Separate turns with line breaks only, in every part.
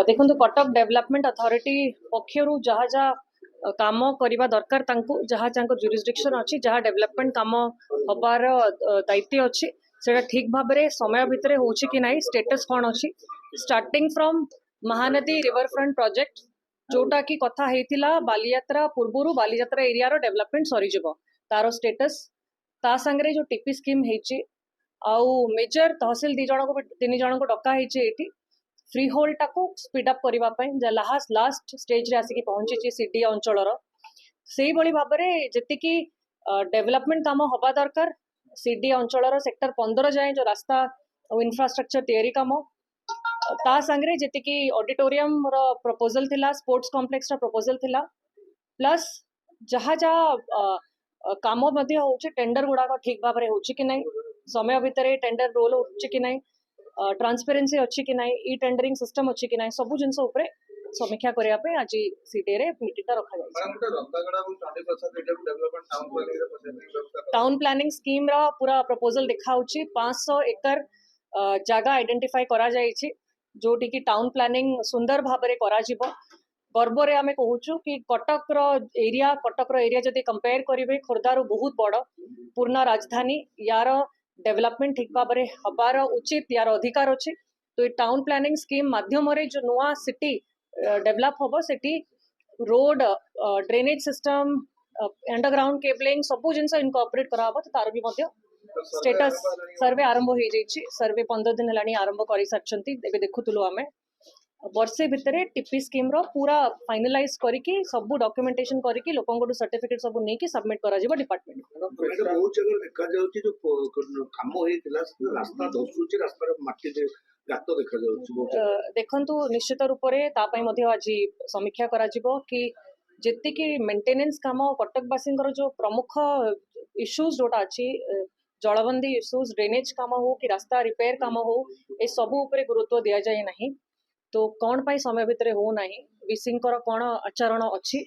देखो Cuttack development authority पक्षर जहाँ जहाँ काम करने दरकार जहाँ जहाँ जुरिस्डिक्शन अच्छी जहाँ डेवलपमेंट काम हबार दायित्व अच्छी से ठीक भाव में समय भितर हो कि ना स्टेटस कौन अच्छी starting from Mahanadi river front project जोटा कि कथा होता बालीयात्रा पूर्व बालीयात्रा एरिया रो डेवलपमेंट सरीज तार स्टेटस ता सांगे जो टीपी स्कीम होती आउ मेजर तहसिल तीन जन को डका होती फ्री होल्ड टाको स्पीड अप करने लास्ट स्टेज रे आसिक पहुंची सीडी अंचल से भाव में जी डेवलपमेंट काम हवा दरकार सीडी अंचल सेक्टर 15 जाए जो रास्ता और इंफ्रास्ट्रक्चर तैयारी काम ता सांगे जी ऑडिटोरियम प्रपोजल थिला स्पोर्ट्स कॉम्प्लेक्स प्रपोजल थिला प्लस जहाँ जहाँ काम टेंडर गुड़ाक ठीक भाव में हो कि नहीं समय भितर टेंडर रोल हो कि नहीं ट्रांसपेरेन्सी अच्छी कि नहीं ई टेंडरिंग सिस्टम अच्छी कि नहीं सब जिनस समीक्षा करने आज सीटी रे मीटिंग रखा टाउन प्लानिंग स्कीम रा पूरा प्रपोजल देखा 500 एकर जगह आइडेंटिफाई करा जायछि जोटी की टाउन प्लानिंग सुंदर भाव में करा जिवो गर्व रे आमे कहूछु कि कटक रो एरिया जदि कंपेयर करिवे खोर्धार बहुत बड़ पूर्ण राजधानी यार डेवलपमेंट ठीक भाव में हबार उचित यार अधिकार अच्छे तो ये टाउन प्लानिंग स्कीम माध्यम जो नुआ सिटी डेवलप हम से road drainage system underground cabling सब जिन इनकॉर्पोरेट करा तो तार भी स्टेटस सर्वे आरंभ हो जाइए सर्वे 15 दिन है आरंभ कर सारी देखुलु आम वर्षे भितर टीपी स्कीम रो पूरा फाइनलाइज करके सब डॉक्यूमेंटेशन करके लोकन सर्टिफिकेट सब नहीं सबमिट करा जिवो डिपार्टमेंट
बहुत जगह देखा जाउची जो काम होइतिला रास्ता दसुची रास्ता रे माटी दे गात देखा जाउची
देखंतु निश्चित रूप रे ता पई मध्ये आज समीक्षा करा जिवो कि जेति कि मेंटेनेंस काम कटकवासी जो प्रमुख इश्यूज जोटा अछि जलबंदी इश्यूज ड्रेनेज काम हो कि रास्ता रिपेयर काम हो ए सब उपरे गुरुत्व दिया जाए नहीं तो कौन पाई समय भितर हो नहीं विसिंकर कौन आचरण अच्छी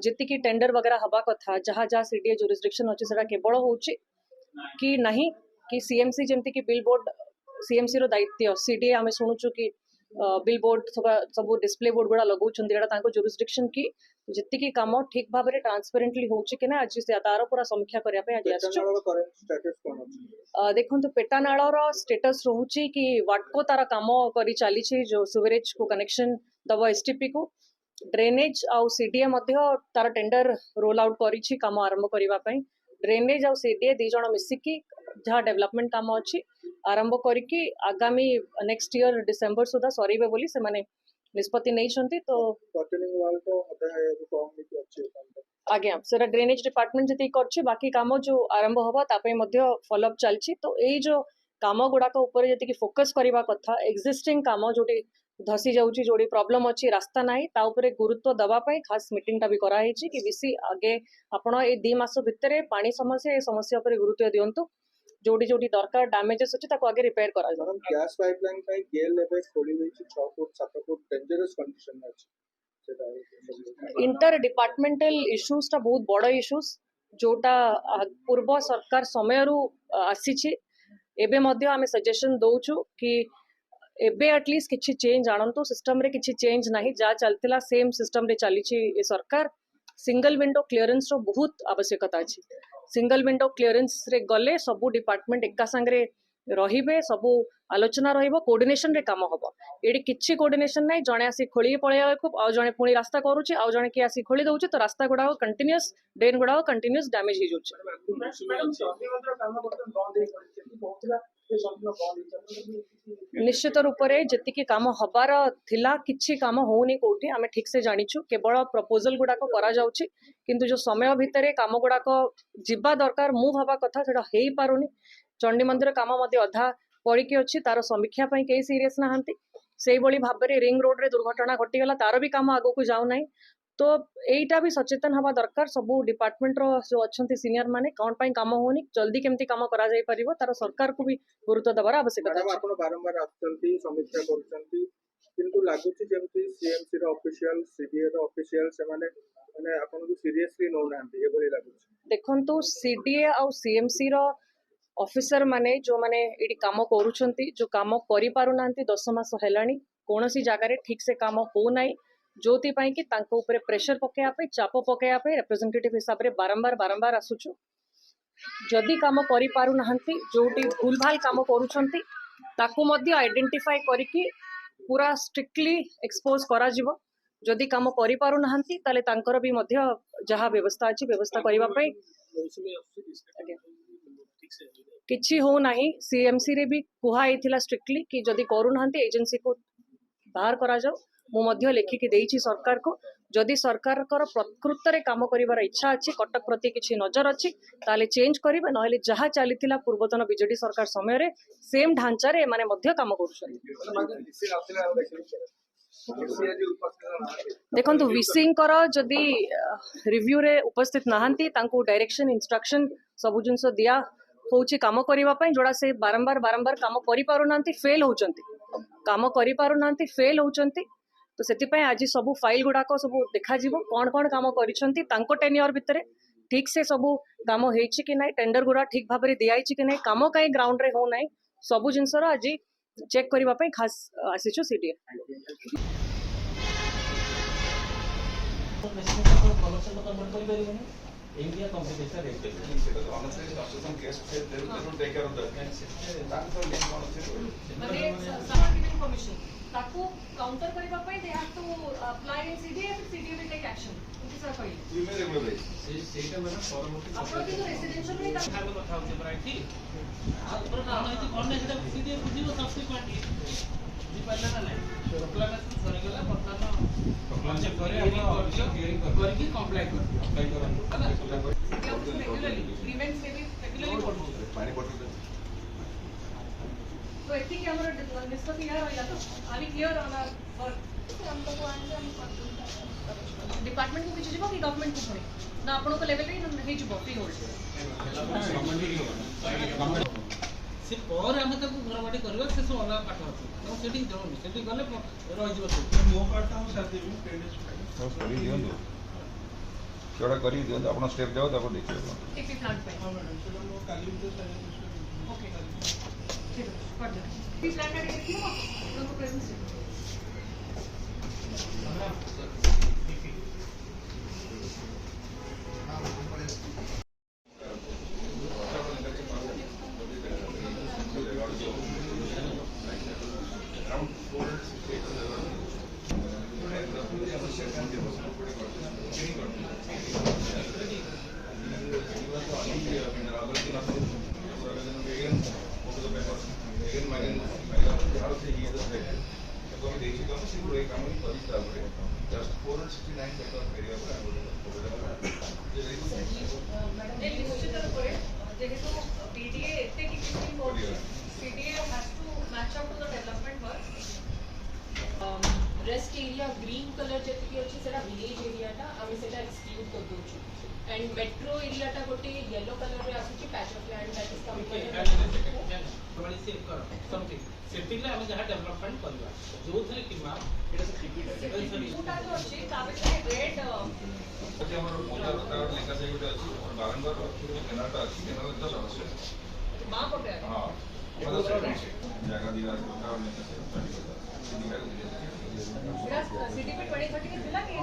जी टेंडर वगैरह हवा कथा जहाँ जहाँ सीडीए जुरिस्डिक्शन अच्छी से केवल हो कि नहीं कि सीएमसी जमती कि बिल बोर्ड सीएमसी रो दायित्व सीडीए आम शुणुचु कि बिल बोर्ड सब डिस्प्ले बोर्ड गुड़ा लगौन जुरिस्डिक्शन की जी कम ठीक भाव में ट्रांसपेरेंटली हो आज तार पूरा समीक्षा करने देखो पेटानाल स्टेटस रोचे कि वाटको तार कम कर चली जो सुवेरेज को कनेक्शन दब एसटीपी को ड्रेनेज आउ सीडीए तार टेंडर रोल आउट करी काम आरंभ करने ड्रेनेज आउ सीडीए दी जन मिसिकी जहाँ डेवलपमेंट काम अच्छी आरंभ करके आगामी नेक्स्ट ईयर डिसेंबर सुधा सरीबे बोली से माने निष्पत्ति नहीं तो आज्ञा से ड्रेनेज डिपार्टमेंट जी कर बाकी काम जो आरंभ हवा फॉलोअप चलती तो यही जो काम गुड़ाक जी फोकस करने कथा एक्जिस्टिंग काम जोटी धसी जाऊँगी जोड़ी प्रॉब्लम अच्छी रास्ता नहीं ता उपरे गुरुत्व दवापाई खास मीटिंग टा भी कराई कि बेसी आगे आपण ए 2 मास भितर पानी समस्या समस्या पर गुरुत्व दिंतु जोड़ी जोड़ी दरकार डैमेजेस अच्छे आगे रिपेयर करा जाए
गैस पाइपलाइन पे गेल लेवल खोली गई 6 फुट 7 फुट डेंजरस कंडीशन में अछि
इंटर डिपार्टमेंटल इश्यूज टा बहुत बड़ इश्यूज जोटा पूर्व सरकार समय रु आसी एबे मध्य आमे सजेशन दउछु कि एबे एटलिस्ट किछि चेंज आणंतु सिस्टम रे किछि चेंज नाही जा चलतिला सेम सिस्टम रे चली ए सरकार सिंगल विंडो क्लियरेंस रो बहुत आवश्यकता अछि सिंगल विंडो क्लियरेंस रे गले सबु डिपार्टमेंट एका संगे रहिबे सबु आलोचना रहिबो कोऑर्डिनेशन रे काम हबो एडी किछि कोऑर्डिनेशन नै जणे आसी खोली पळेया खूब आ जणे पुणी रास्ता करूची आ जणे कि आसी खोली दउची तो रास्ता गुडा कंटीन्यूअस ड्रेन गुडा कंटीन्यूअस डैमेज हि जोची निश्चित रूप से जी कम हबार थिला किछि काम होनी कोठी आमे ठीक से जानिछु केवल प्रपोजल गुड़ाक करा जाउछि किंतु जो समय भितर काम गुड़ाक जिबा दरकार मूव हवा कथा सेटा हेई पारुनी चंडी मंदिर काम मध्य अधा पड़िकी अच्छी तार समीक्षा पई केही सीरियस नाहंती सेही बळी भाबरे रिंग रोड रे दुर्घटना घटिगला तार भी काम आगो को जाउ नाही तो एटा भी सचेतन हवा दरकार सबू डिपार्टमेंट रो जो अच्छंती सीनियर माने कौन पाई काम होनी जल्दी केमती काम करा जाई परिबो तार सरकार को भी गुरुत्व दबार आवश्यकता
मैडम आपण बारंबार आछंती समीक्षा करछंती କିନ୍ତୁ ଲାଗୁଛି ଯେମିତି ସିଏମସି ର ଅଫିସିଆଲ ସିଡିଏ ର ଅଫିସିଆଲ ସେମାନେ ମାନେ ଆପଣଙ୍କୁ ସିରିୟସଲି ନଉନାହାନ୍ତି ଏଭଳି ଲାଗୁଛି।
ଦେଖନ୍ତୁ सीडीए ଆଉ सीएमसी ର ଅଫିସର ମାନେ ଯୋଉମାନେ ଏଠି କାମ କରୁଛନ୍ତି ଯୋଉ କାମ କରିପାରୁନାହାନ୍ତି 10 ମାସ ହେଲାଣି କୌଣସି ଜାଗାରେ ଠିକ ସେ କାମ ହଉନାହିଁ ଯୋଉଥିପାଇଁ କି ତାଙ୍କ ଉପରେ ପ୍ରେସର ପକେଇବା ପାଇଁ ଚାପ ପକେଇବା ପାଇଁ ରିପ୍ରେଜେଣ୍ଟେଟିଭ ହିସାବରେ ବାରମ୍ବାର ଆସୁଛୁ ଯଦି କାମ କରିପାରୁନାହାନ୍ତି ଯୋଉଠି ଭୁଲ ଭାଲ କାମ କରୁଛନ୍ତି ତାକୁ ମଧ୍ୟ ଆଇଡେଣ୍ଟିଫାଇ କରିକି ପୁରା ଷ୍ଟ୍ରିକ୍ଟଲି ଏକ୍ସପୋଜ କରାଯିବ ଯଦି କାମ କରିପାରୁନାହାନ୍ତି ତାହେଲେ ତାଙ୍କର ବି ମଧ୍ୟ ଯାହା ବ୍ୟବସ୍ଥା ଅଛି ବ୍ୟବସ୍ଥା କରିବା ପାଇଁ ଆଜ୍ଞା। କିଛି ହଉ ନାହିଁ सीएमसी रे भी कुहा ହେଇଥିଲା ଷ୍ଟ୍ରିକ୍ଟଲି କି ଯଦି କରୁନାହାନ୍ତି ଏଜେନ୍ସି को ବାହାର କରାଯାଉ ମୁଁ ମଧ୍ୟ ଲେଖିକି ଦେଇଛି ସରକାରକୁ ଯଦି ସରକାରଙ୍କର ପ୍ରକୃତରେ କାମ କରିବାର ଇଚ୍ଛା ଅଛି କଟକ ପ୍ରତି କିଛି ନଜର ଅଛି ତାହେଲେ ଚେଞ୍ଜ କରିବେ ନହେଲେ ଯାହା ଚାଲିଥିଲା ପୂର୍ବତନ ବିଜେଡି ସରକାର ସମୟରେ ସେମ୍ ଢାଞ୍ଚାରେ ଏମାନେ ମଧ୍ୟ କାମ କରୁଛନ୍ତି ଦେଖନ୍ତୁ विसीଙ୍କର ଯଦି ରିଭ୍ୟୁ ରେ ଉପସ୍ଥିତ ନାହାନ୍ତି ତାଙ୍କୁ ଡାଇରେକ୍ସନ ଇନଷ୍ଟ୍ରକ୍ସନ ସବୁ ଜିନିଷ ଦିଆ ହଉଛି କାମ କରିବା ପାଇଁ ଯୋड़ा से ବାରମ୍ବାର କାମ କରିପାରୁନାହାନ୍ତି ଫେଲ ହଉଛନ୍ତି କାମ କରିପାରୁନାହାନ୍ତି ଫେଲ ହଉଛନ୍ତି ତ ସେଥିପାଇଁ ଆଜି ସବୁ ଫାଇଲ ଗୁଡାକ ସବୁ ଦେଖାଯିବ କଣ କାମ କରିଛନ୍ତି ତାଙ୍କ ଟେନିୟର ଭିତରେ ଠିକ ସେ ସବୁ କାମ ହେଇଛି କି ନାହିଁ ଟେଣ୍ଡର ଗୁଡା ଠିକ ଭାବରେ ଦିଆଯାଇଛି କି ନାହିଁ କାମ କାହିଁ ଗ୍ରାଉଣ୍ଡ ରେ ହଉ ନାହିଁ ସବୁ ଜିନିଷର ଆଜି ଚେକ୍ କରିବା ପାଇଁ ଖାସ ଆସିଛୁ CDA
India competition rate.
honestly, after some case, they will take care of that. That's the main concept.
ମାନେ someone giving permission ତାକୁ କାଉଣ୍ଟର କରିବା ପାଇଁ they have to apply in CDA and CDA will take action ଏମିତି sir କହିଲେ
You may regularize.
ସେଇଟା ମାନେ ପରବର୍ତ୍ତୀ
ଆପଣ କିନ୍ତୁ ରେସିଡେନ୍ସିଆଲ ରେ
ଖାଇବା କଥା ହଉଛି ପ୍ରାୟ ଠିକ ଆଉ ଉପରେ କାରଣ ହେଇଛି କଣ ନା ସେଟା ସିଏ ବୁଝିବ ସବସିକ୍ୱେଣ୍ଟଲି ବୁଝିପାରିଲେ ନା ନାହିଁ ପ୍ରୋକ୍ଲାମେସନ ସରିଗଲା ବର୍ତ୍ତମାନ କନସେପ୍ଟ କରି କରିକି କମ୍ପ୍ଲାଇ କରନ୍ତୁ ହେଲା ରେଗୁଲାରଲି ଗ୍ରିଭେନ୍ସ ରେ ବି ରେଗୁଲାରଲି କରୁଛୁ
Pani bottle.
ତ ଏତିକି ଆମର ନିଷ୍ପତ୍ତି ଏହା ରହିଲା ତ ଆମେ କ୍ଲିୟର ଅନ୍ ଆवर डिपार्टमेंट को किसी ଯିବ କି ଗଭର୍ଣ୍ଣମେଣ୍ଟ କୁ ପୁଣି ନା ଆପଣଙ୍କ ଲେଭେଲରେ ହେଇଯିବ ଫ୍ରି ହୋଲ୍ଡ
ସେ ପରେ ଆମେ ତାକୁ ଘରବାଡ଼ି କରିବା ସେ ସବୁ ଅଲଗା ପାଠ ଅଛି ତେଣୁ ସେଠିକି ଯାଉନି ସେଠିକି ଗଲେ ରହିଯିବ
ମୋ ପାର୍ଟଟା ମୁଁ ସାଥି ଦେବି
କରି ଦିଅନ୍ତୁ ସେଗୁଡ଼ା କରିକି ଦିଅନ୍ତୁ ଆପଣ ଷ୍ଟେପ୍ ଯାଉ ତାକୁ ଦେଖିବେ
ଟିପି ପ୍ଲାଣ୍ଟ ପାଇଁ
ହଁ ମ୍ୟାଡ଼ାମ୍ ସେଟା ମୁଁ କାଲି ଭିତରେ ସାରି
ଓକେ ଠିକ ଅଛି କରିଦେବେ ଟିପି ପ୍ଲାଣ୍ଟ ଟିକେ ଦେଖିବ ଆପଣଙ୍କ ପ୍ରେଜେନ୍ସ ନିଶ୍ଚିତ ରୂପରେ ଯେହେତୁ BDA ଏତେ କିଛି କରୁଛି CDA has to match up to the development work
rest area green colour जति अछि सेटा विलेज एरिया टा आमे सेटा एक्सक्लूड कर दोछु एंड मेट्रो एरिया टा गोटे येलो कलर रे आसुची patch of land that is
थोड़ी सेव कर समथिंग सेटिंग ଆମେ ଯାହା ଡେଭଲପମେଣ୍ଟ କରିବା ଯୋଉଥିରେ କି ମା ଏଟା ସିପିଡ୍
ଯୋଉଟା ତ ଅଛି ତା ଭିତରେ ରେଡ୍
ଅଛି ଆମର ପଞ୍ଜାବ ତାର ଲେଖା ଯାଇ ଗୋଟେ ଅଛି ବାରମ୍ବାର କେନାଲଟା ଅଛି କେନାଲ ତ ସମସ୍ୟା
ମା ପଟେ
ହଁ ଜାଗା ଦିଆ ଲେଖା ଯାଇ
ସିଡିପି 2030 ଥିଲା କି